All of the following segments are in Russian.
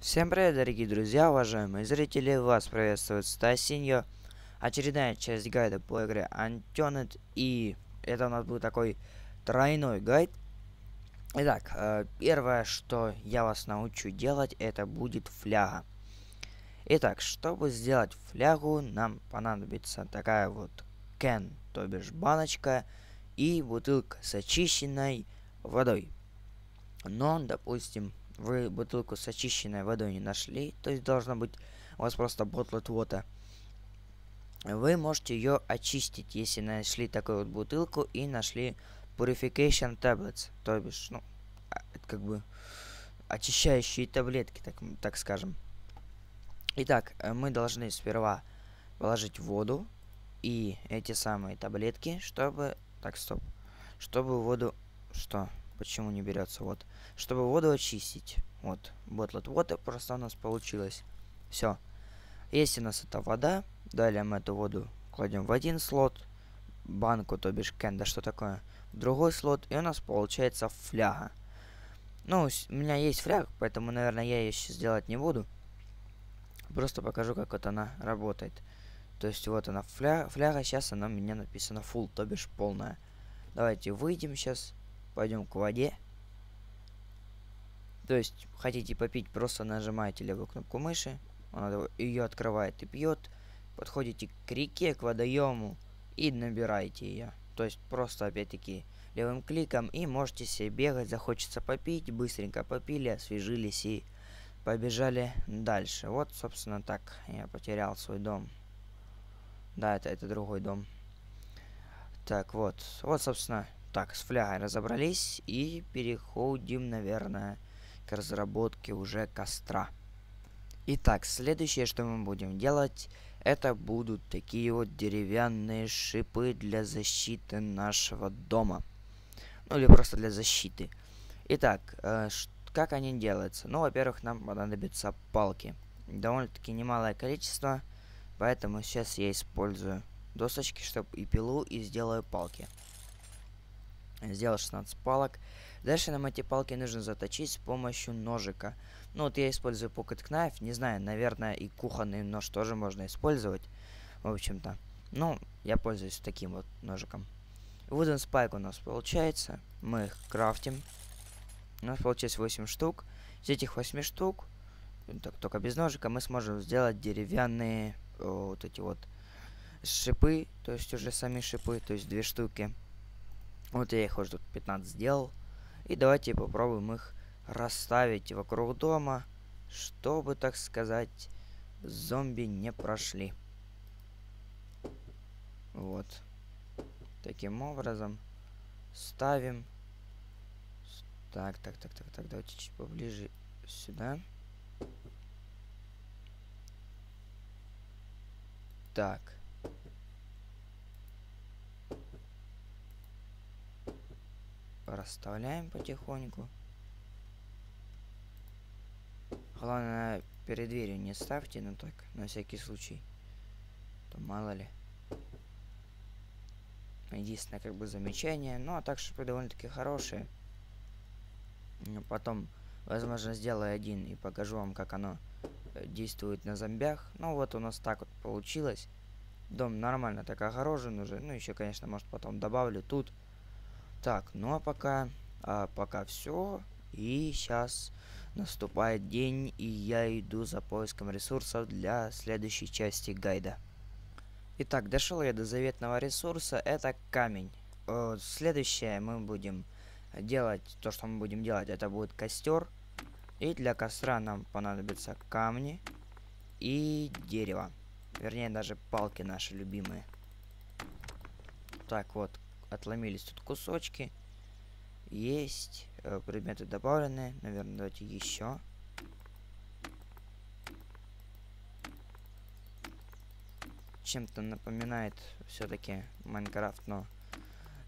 Всем привет, дорогие друзья, уважаемые зрители, вас приветствует Стасиньо. Очередная часть гайда по игре Untitled, и это у нас был такой тройной гайд. Итак, первое, что я вас научу делать, это будет фляга. Итак, чтобы сделать флягу, нам понадобится такая вот can, то бишь баночка, и бутылка с очищенной водой. Но, допустим, вы бутылку с очищенной водой не нашли, то есть должно быть у вас просто bottled water. Вы можете ее очистить, если нашли такую вот бутылку и нашли purification tablets, то бишь, ну, это как бы очищающие таблетки, так скажем. Итак, мы должны сперва положить воду и эти самые таблетки, чтобы... Так, стоп. Чтобы воду... Что? Почему не берется? Вот. Чтобы воду очистить. Вот. Bottled water просто у нас получилось. Все. Если у нас это вода, далее мы эту воду кладем в один слот, банку, то бишь can, да что такое, в другой слот, и у нас получается фляга. Ну, у меня есть фляга, поэтому, наверное, я ее сейчас сделать не буду. Просто покажу, как вот она работает. То есть вот она фляга, сейчас она у меня написана full, то бишь полная. Давайте выйдем сейчас, пойдем к воде. То есть, хотите попить, просто нажимаете левую кнопку мыши, она ее открывает и пьет. Подходите к реке, к водоему и набираете ее. То есть, просто опять-таки левым кликом и можете себе бегать, захочется попить, быстренько попили, освежились и побежали дальше. Вот, собственно, так я потерял свой дом. Да, это другой дом. Так, вот, собственно, так, с флягой разобрались и переходим, наверное, к разработке уже костра. Итак, следующее, что мы будем делать, это будут такие вот деревянные шипы для защиты нашего дома. Ну, или просто для защиты. Итак, как они делаются? Ну, во-первых, нам понадобятся палки. Довольно-таки немалое количество, поэтому сейчас я использую досочки, чтобы и пилу, и сделаю палки. Сделал 16 палок. Дальше нам эти палки нужно заточить с помощью ножика. Ну вот я использую Pocket Knife. Не знаю, наверное, и кухонный нож тоже можно использовать. В общем-то. Ну, я пользуюсь таким вот ножиком. Wooden Spike у нас получается. Мы их крафтим. У нас получилось 8 штук. Из этих 8 штук, так, только без ножика, мы сможем сделать деревянные вот эти вот шипы. То есть уже сами шипы, то есть 2 штуки. Вот я их уже тут 15 сделал. И давайте попробуем их расставить вокруг дома, чтобы, так сказать, зомби не прошли. Вот. Таким образом ставим. Так, давайте чуть поближе сюда. Так. Расставляем потихоньку. Главное, перед дверью не ставьте, но так, на всякий случай. То мало ли. Единственное, как бы, замечание. Ну, а так шипы довольно-таки хорошие. Потом, возможно, сделаю один и покажу вам, как оно действует на зомбях. Ну, вот у нас так вот получилось. Дом нормально так огорожен уже. Ну, еще, конечно, может, потом добавлю тут. Так, ну а пока все. И сейчас наступает день, и я иду за поиском ресурсов для следующей части гайда. Итак, дошел я до заветного ресурса, это камень. Следующее мы будем делать, то, что мы будем делать, это будет костер. И для костра нам понадобятся камни и дерево. Вернее, даже палки наши любимые. Так, вот, отломились тут кусочки. Есть. Предметы добавлены. Наверное, давайте еще. Чем-то напоминает все-таки Майнкрафт, но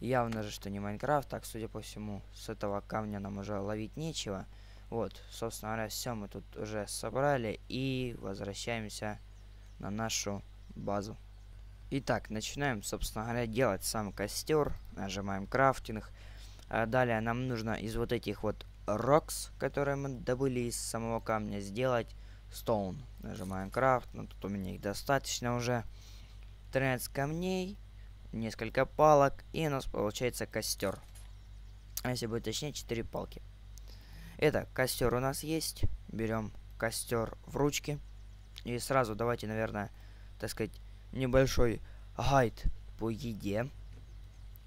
явно же, что не Майнкрафт. Так, судя по всему, с этого камня нам уже ловить нечего. Вот, собственно говоря, все мы тут уже собрали и возвращаемся на нашу базу. Итак, начинаем, собственно говоря, делать сам костер. Нажимаем крафтинг. Далее нам нужно из вот этих вот Rocks, которые мы добыли из самого камня, сделать Stone. Нажимаем Craft, но тут у меня их достаточно уже. 13 камней, несколько палок, и у нас получается костер. А если быть точнее, 4 палки. Итак, костер у нас есть. Берем костер в ручки. И сразу давайте, наверное, так сказать, небольшой гайд по еде.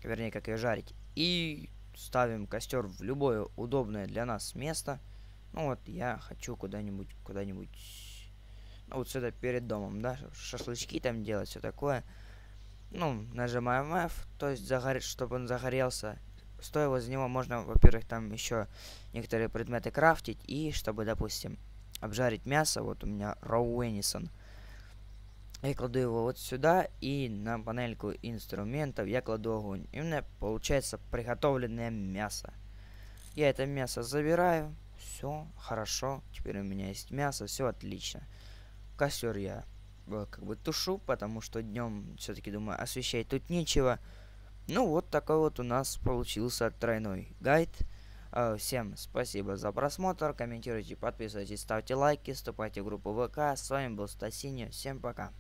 Вернее, как ее жарить. И ставим костер в любое удобное для нас место. Ну вот, я хочу куда-нибудь, ну вот сюда перед домом, да, шашлычки там делать, все такое. Ну, нажимаем F, то есть чтобы он загорелся. Стоя возле него можно, во-первых, там еще некоторые предметы крафтить. И чтобы, допустим, обжарить мясо, вот у меня Raw Venison. Я кладу его вот сюда, и на панельку инструментов я кладу огонь. И у меня получается приготовленное мясо. Я это мясо забираю. Все хорошо. Теперь у меня есть мясо, все отлично. Костер я как бы тушу, потому что днем все-таки думаю, освещать тут нечего. Ну вот такой вот у нас получился тройной гайд. Всем спасибо за просмотр. Комментируйте, подписывайтесь, ставьте лайки, вступайте в группу ВК. С вами был Стасиньо. Всем пока.